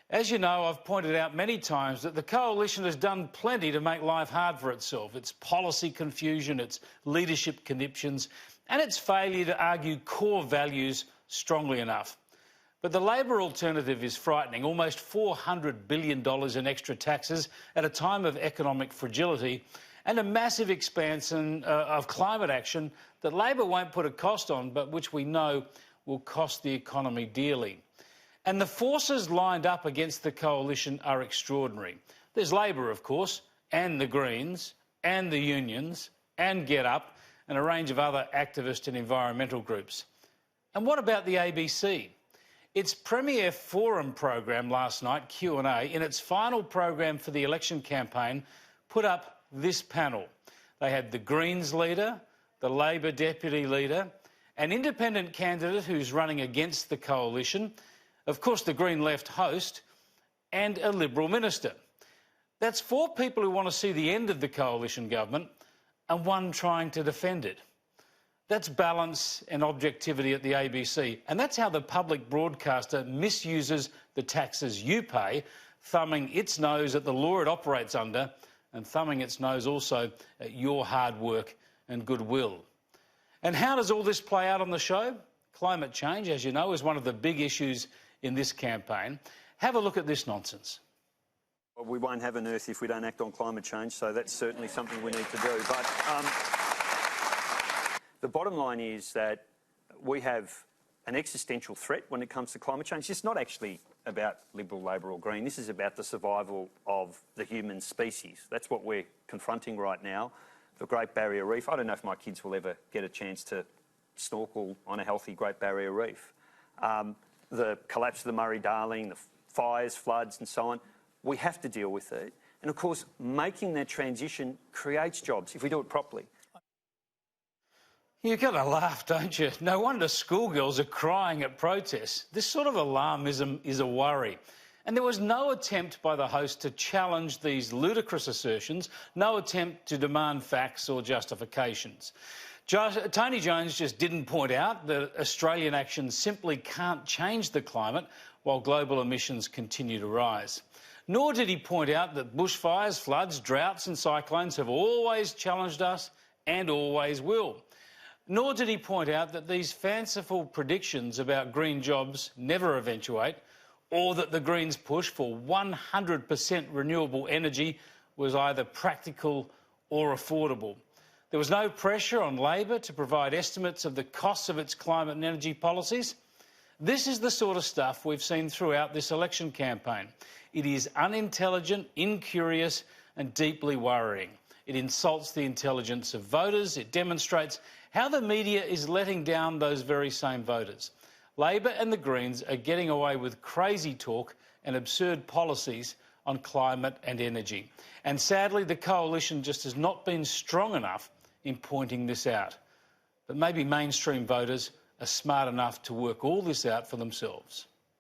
As you know, I've pointed out many times that the Coalition has done plenty to make life hard for itself. Its policy confusion, its leadership conniptions, and its failure to argue core values strongly enough. But the Labor alternative is frightening. Almost $400 billion in extra taxes at a time of economic fragility and a massive expansion of climate action that Labor won't put a cost on, but which we know will cost the economy dearly. And the forces lined up against the Coalition are extraordinary. There's Labor, of course, and the Greens, and the unions, and Get Up, and a range of other activist and environmental groups. And what about the ABC? Its premier forum program last night, Q&A, in its final program for the election campaign, put up this panel. They had the Greens leader, the Labor deputy leader, an independent candidate who's running against the Coalition, of course the Green Left host, and a Liberal minister. That's four people who want to see the end of the Coalition government and one trying to defend it. That's balance and objectivity at the ABC, and that's how the public broadcaster misuses the taxes you pay, thumbing its nose at the law it operates under and thumbing its nose also at your hard work and goodwill. And how does all this play out on the show? Climate change, as you know, is one of the big issues in this campaign. Have a look at this nonsense. Well, we won't have an Earth if we don't act on climate change, so that's certainly something we need to do. But the bottom line is that we have an existential threat when it comes to climate change. It's not actually about Liberal, Labor or Green. This is about the survival of the human species. That's what we're confronting right now. The Great Barrier Reef. I don't know if my kids will ever get a chance to snorkel on a healthy Great Barrier Reef. The collapse of the Murray-Darling, the fires, floods and so on. We have to deal with it. And, of course, making that transition creates jobs if we do it properly. You've got to laugh, don't you? No wonder schoolgirls are crying at protests. This sort of alarmism is a worry. And there was no attempt by the host to challenge these ludicrous assertions, no attempt to demand facts or justifications. Tony Jones just didn't point out that Australian action simply can't change the climate while global emissions continue to rise. Nor did he point out that bushfires, floods, droughts and cyclones have always challenged us and always will. Nor did he point out that these fanciful predictions about green jobs never eventuate, or that the Greens' push for 100% renewable energy was either practical or affordable. There was no pressure on Labor to provide estimates of the costs of its climate and energy policies. This is the sort of stuff we've seen throughout this election campaign. It is unintelligent, incurious and deeply worrying. It insults the intelligence of voters. It demonstrates how the media is letting down those very same voters. Labor and the Greens are getting away with crazy talk and absurd policies on climate and energy. And sadly, the Coalition just has not been strong enough in pointing this out. But maybe mainstream voters are smart enough to work all this out for themselves.